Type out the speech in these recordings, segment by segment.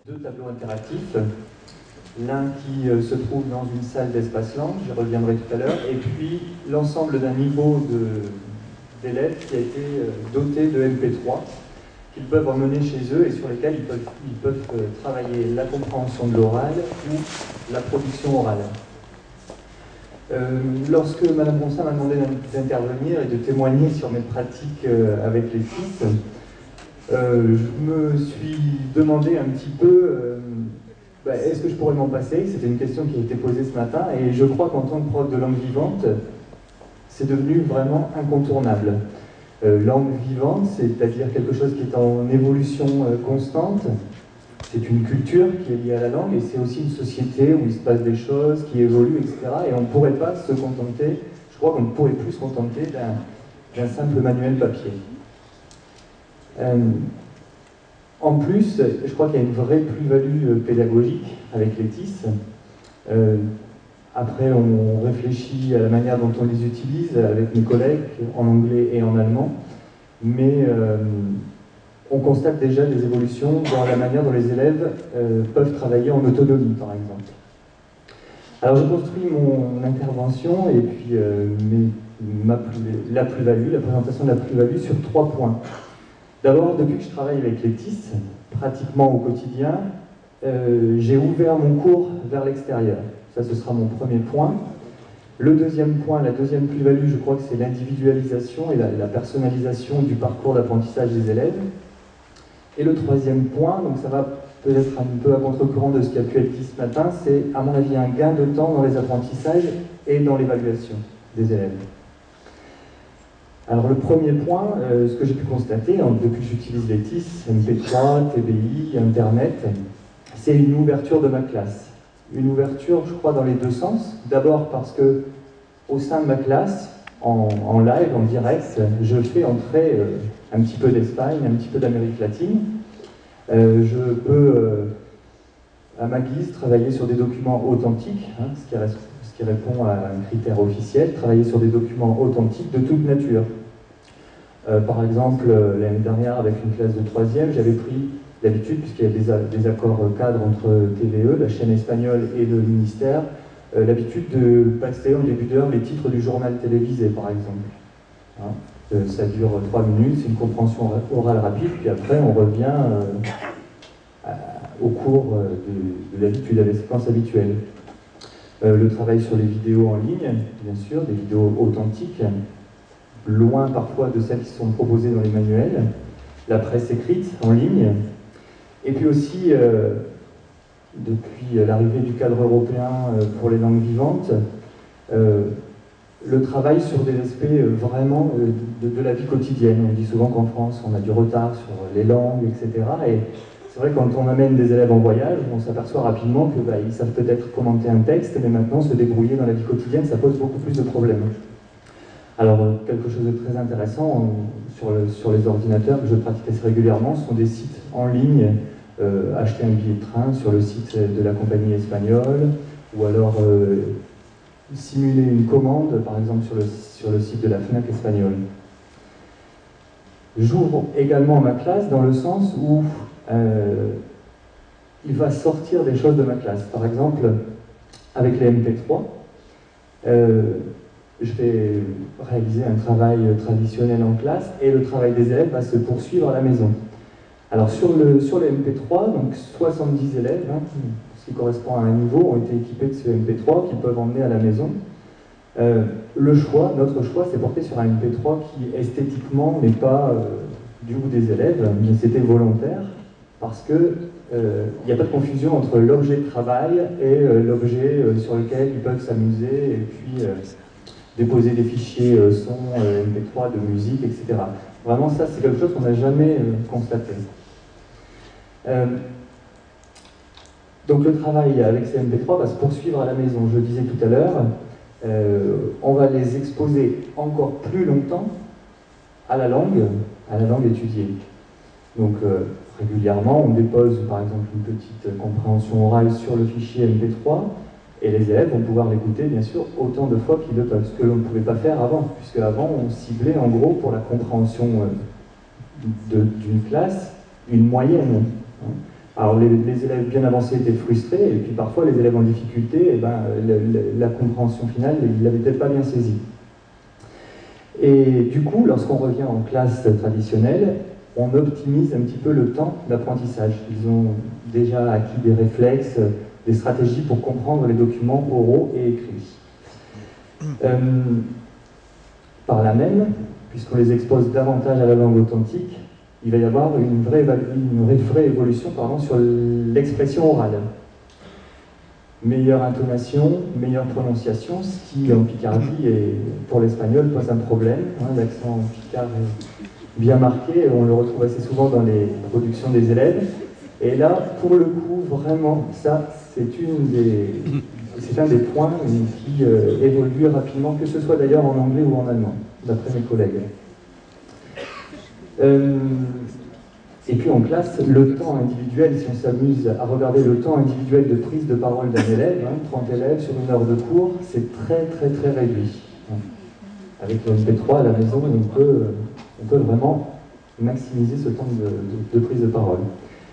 Deux tableaux interactifs, l'un qui se trouve dans une salle d'espace langue, j'y reviendrai tout à l'heure, et puis l'ensemble d'un niveau d'élèves qui a été doté de MP3 qu'ils peuvent emmener chez eux et sur lesquels ils peuvent travailler la compréhension de l'oral ou la production orale. Lorsque Mme Ronsin m'a demandé d'intervenir et de témoigner sur mes pratiques avec les fils, je me suis demandé un petit peu est-ce que je pourrais m'en passer? C'était une question qui a été posée ce matin et je crois qu'en tant que prof de langue vivante, c'est devenu vraiment incontournable. Langue vivante, c'est-à-dire quelque chose qui est en évolution constante. C'est une culture qui est liée à la langue et c'est aussi une société où il se passe des choses, qui évoluent, etc. Et on ne pourrait pas se contenter, je crois qu'on ne pourrait plus se contenter d'un simple manuel papier. En plus, je crois qu'il y a une vraie plus-value pédagogique avec les TIS. Après, on réfléchit à la manière dont on les utilise avec mes collègues en anglais et en allemand, mais on constate déjà des évolutions dans la manière dont les élèves peuvent travailler en autonomie, par exemple. Alors, je construis mon intervention et puis la plus-value, la présentation de la plus-value sur 3 points. D'abord, depuis que je travaille avec les TIS, pratiquement au quotidien, j'ai ouvert mon cours vers l'extérieur. Ça, ce sera mon premier point. Le deuxième point, la deuxième plus-value, je crois que c'est l'individualisation et la personnalisation du parcours d'apprentissage des élèves. Et le troisième point, donc ça va peut-être un peu à contre-courant de ce qui a pu être dit ce matin, c'est à mon avis un gain de temps dans les apprentissages et dans l'évaluation des élèves. Alors le premier point, ce que j'ai pu constater depuis que j'utilise les TIS, MP3, TBI, Internet, c'est une ouverture de ma classe. Une ouverture, je crois, dans les deux sens. D'abord parce que au sein de ma classe, en live, en direct, je fais entrer un petit peu d'Espagne, un petit peu d'Amérique latine. Je peux, à ma guise, travailler sur des documents authentiques, ce qui répond à un critère officiel, travailler sur des documents authentiques de toute nature. Par exemple, l'année dernière, avec une classe de 3e, j'avais pris l'habitude, puisqu'il y a des accords cadres entre TVE, la chaîne espagnole, et le ministère, l'habitude de passer en début d'heure les titres du journal télévisé, par exemple. Ça dure 3 minutes, c'est une compréhension orale rapide, puis après on revient au cours de l'habitude, à la séquence habituelle. Le travail sur les vidéos en ligne, bien sûr, des vidéos authentiques, loin parfois de celles qui sont proposées dans les manuels, la presse écrite en ligne, et puis aussi, depuis l'arrivée du cadre européen pour les langues vivantes, le travail sur des aspects vraiment de la vie quotidienne. On dit souvent qu'en France, on a du retard sur les langues, etc. Et c'est vrai que quand on amène des élèves en voyage, on s'aperçoit rapidement qu'ils savent peut-être commenter un texte, mais maintenant se débrouiller dans la vie quotidienne, ça pose beaucoup plus de problèmes. Alors, quelque chose de très intéressant sur les ordinateurs que je pratique assez régulièrement, ce sont des sites en ligne, acheter un billet de train sur le site de la compagnie espagnole, ou alors simuler une commande, par exemple sur le site de la FNAC espagnole. J'ouvre également ma classe dans le sens où il va sortir des choses de ma classe. Par exemple, avec les MP3, je vais réaliser un travail traditionnel en classe et le travail des élèves va se poursuivre à la maison. Alors sur les MP3, donc 70 élèves, ce qui correspond à un niveau, ont été équipés de ce MP3 qu'ils peuvent emmener à la maison. Notre choix s'est porté sur un MP3 qui esthétiquement n'est pas du goût des élèves, mais c'était volontaire parce que il n'y a pas de confusion entre l'objet de travail et l'objet sur lequel ils peuvent s'amuser et puis déposer des fichiers son, MP3 de musique, etc. Vraiment, ça, c'est quelque chose qu'on n'a jamais constaté. Donc le travail avec ces MP3 va se poursuivre à la maison. Je le disais tout à l'heure, on va les exposer encore plus longtemps à la langue étudiée. Donc régulièrement, on dépose par exemple une petite compréhension orale sur le fichier MP3, et les élèves vont pouvoir l'écouter, bien sûr, autant de fois qu'ils le peuvent, ce que l'on ne pouvait pas faire avant, puisque avant, on ciblait en gros pour la compréhension d'une classe, une moyenne. Alors les élèves bien avancés étaient frustrés, et puis parfois les élèves en difficulté, eh ben, la compréhension finale, ils ne l'avaient peut-être pas bien saisie. Et du coup, lorsqu'on revient en classe traditionnelle, on optimise un petit peu le temps d'apprentissage. Ils ont déjà acquis des réflexes, des stratégies pour comprendre les documents oraux et écrits. Par là même, puisqu'on les expose davantage à la langue authentique, il va y avoir une vraie évolution sur l'expression orale. Meilleure intonation, meilleure prononciation, ce qui en Picardie et pour l'espagnol pose un problème. L'accent picard est bien marqué, on le retrouve assez souvent dans les productions des élèves. Et là, pour le coup, vraiment, ça, c'est un des points qui évolue rapidement, que ce soit d'ailleurs en anglais ou en allemand, d'après mes collègues. Et puis en classe, le temps individuel, si on s'amuse à regarder le temps individuel de prise de parole d'un élève, 30 élèves sur une heure de cours, c'est très réduit. Avec le MP3 à la maison, on peut vraiment maximiser ce temps de prise de parole.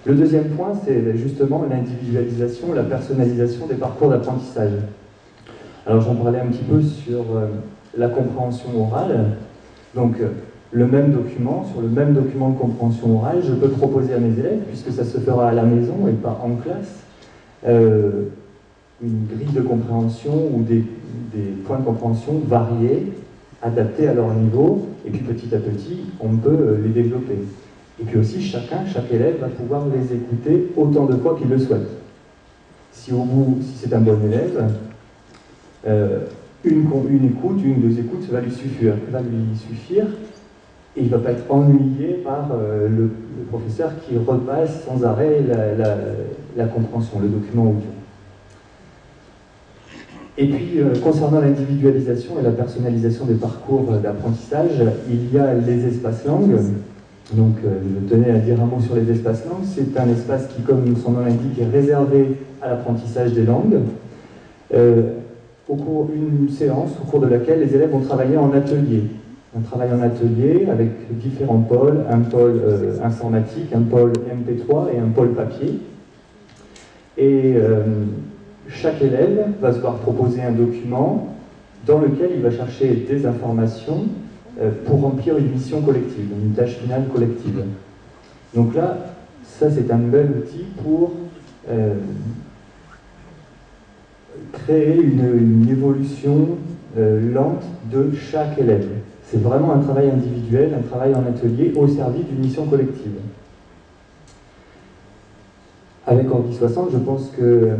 Le deuxième point, c'est justement l'individualisation, la personnalisation des parcours d'apprentissage. Alors j'en parlais un petit peu sur la compréhension orale. Donc le même document, sur le même document de compréhension orale, je peux proposer à mes élèves, puisque ça se fera à la maison et pas en classe, une grille de compréhension ou des points de compréhension variés, adaptés à leur niveau, et puis petit à petit, on peut les développer. Et puis aussi, chaque élève va pouvoir les écouter autant de fois qu'il le souhaite. Si c'est un bon élève, une écoute, une, deux écoutes va lui suffire, et il ne va pas être ennuyé par le professeur qui repasse sans arrêt la compréhension, le document audio. Et puis, concernant l'individualisation et la personnalisation des parcours d'apprentissage, il y a les espaces langues. Donc, je tenais à dire un mot sur les espaces langues. C'est un espace qui, comme son nom l'indique, est réservé à l'apprentissage des langues. Une séance au cours de laquelle les élèves vont travailler en atelier. On travaille en atelier avec différents pôles, un pôle informatique, un pôle MP3 et un pôle papier. Et chaque élève va se voir proposer un document dans lequel il va chercher des informations pour remplir une mission collective, une tâche finale collective. Donc là, ça c'est un bel outil pour créer une évolution lente de chaque élève. C'est vraiment un travail individuel, un travail en atelier au service d'une mission collective. Avec Ordi 60, je pense que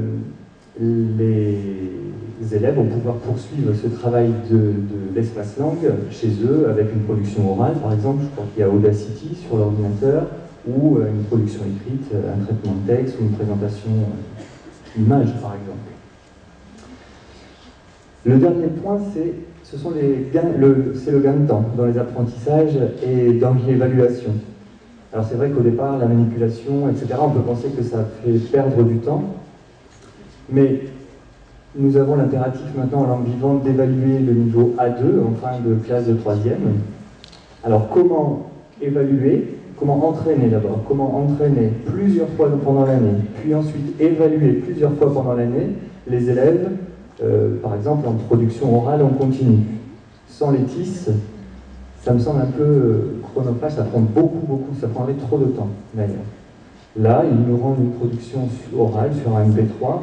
les élèves vont pouvoir poursuivre ce travail de l'espace langue chez eux avec une production orale, par exemple. Je crois qu'il y a Audacity sur l'ordinateur, ou une production écrite, un traitement de texte ou une présentation image, par exemple. Le dernier point, c'est le gain de temps dans les apprentissages et dans l'évaluation. Alors c'est vrai qu'au départ, la manipulation, etc., on peut penser que ça fait perdre du temps, mais nous avons l'impératif maintenant en langue vivante d'évaluer le niveau A2 en fin de classe de 3e. Alors comment évaluer, comment entraîner d'abord, comment entraîner plusieurs fois pendant l'année, puis ensuite évaluer plusieurs fois pendant l'année les élèves, par exemple en production orale en continu. Sans les TIS, ça me semble un peu chronophage, ça prend beaucoup, ça prendrait trop de temps d'ailleurs. Là, ils nous rendent une production orale sur un MP3,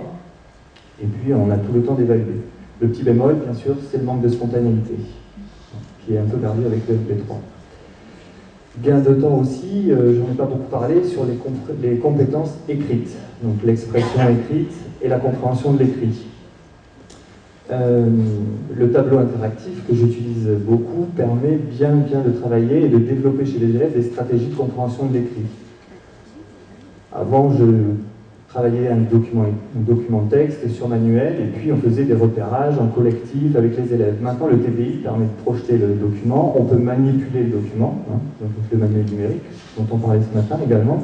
et puis on a tout le temps d'évaluer. Le petit bémol, bien sûr, c'est le manque de spontanéité, qui est un peu perdu avec le MP3. Gain de temps aussi, j'en ai pas beaucoup parlé, sur les compétences écrites, donc l'expression écrite et la compréhension de l'écrit. Le tableau interactif que j'utilise beaucoup permet bien de travailler et de développer chez les élèves des stratégies de compréhension de l'écrit. Avant, je travaillais un document texte sur manuel, et puis on faisait des repérages en collectif avec les élèves. Maintenant, le TBI permet de projeter le document, on peut manipuler le document, donc le manuel numérique, dont on parlait ce matin également,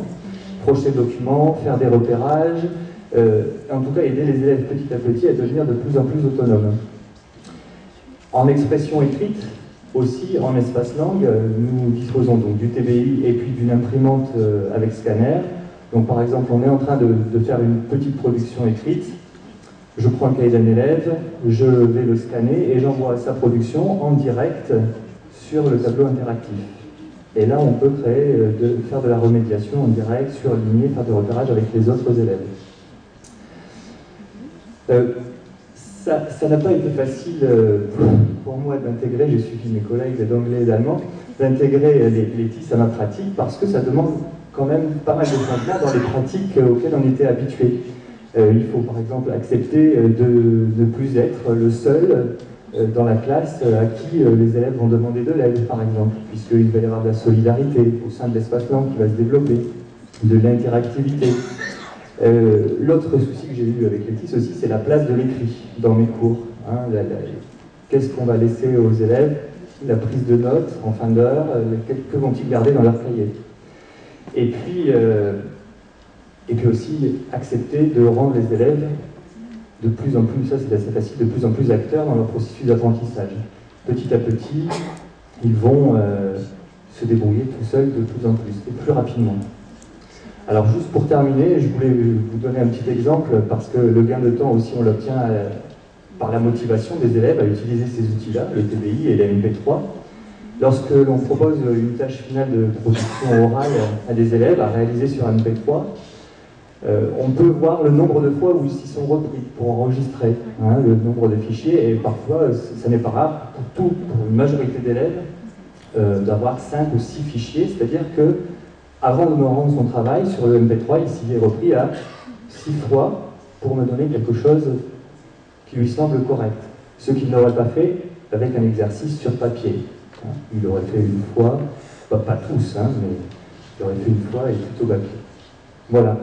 projeter le document, faire des repérages, en tout cas aider les élèves petit à petit à devenir de plus en plus autonomes. En expression écrite, aussi en espace langue, nous disposons donc du TBI et puis d'une imprimante avec scanner Donc par exemple, on est en train de faire une petite production écrite, je prends le cahier d'un élève, je vais le scanner et j'envoie sa production en direct sur le tableau interactif. Et là, on peut faire de la remédiation en direct, surligner, faire des repérages avec les autres élèves. Ça n'a pas été facile pour moi d'intégrer, j'ai suivi mes collègues d'anglais et d'allemand, d'intégrer les TIS à ma pratique parce que ça demande quand même pas mal de changements dans les pratiques auxquelles on était habitué. Il faut par exemple accepter de ne plus être le seul dans la classe à qui les élèves vont demander de l'aide, par exemple, puisqu'il va y avoir de la solidarité au sein de l'espace langue qui va se développer, de l'interactivité. L'autre souci que j'ai eu avec les TIS aussi, c'est la place de l'écrit dans mes cours. Hein, qu'est-ce qu'on va laisser aux élèves? La prise de notes en fin d'heure, que vont-ils garder dans leur cahier? Et puis aussi accepter de rendre les élèves de plus en plus, ça c'est assez facile, de plus en plus acteurs dans leur processus d'apprentissage. Petit à petit, ils vont se débrouiller tout seuls de plus en plus, et plus rapidement. Alors juste pour terminer, je voulais vous donner un petit exemple, parce que le gain de temps aussi on l'obtient par la motivation des élèves à utiliser ces outils-là, le TBI et les MP3. Lorsque l'on propose une tâche finale de production orale à des élèves à réaliser sur un MP3, on peut voir le nombre de fois où ils s'y sont repris pour enregistrer le nombre de fichiers, et parfois, ça n'est pas rare pour une majorité d'élèves d'avoir 5 ou 6 fichiers, c'est-à-dire que avant de me rendre son travail sur le MP3, il s'y est repris à 6 fois pour me donner quelque chose qui lui semble correct. Ce qu'il n'aurait pas fait avec un exercice sur papier. Il aurait fait une fois, pas tous, mais il aurait fait une fois et tout au papier. Voilà.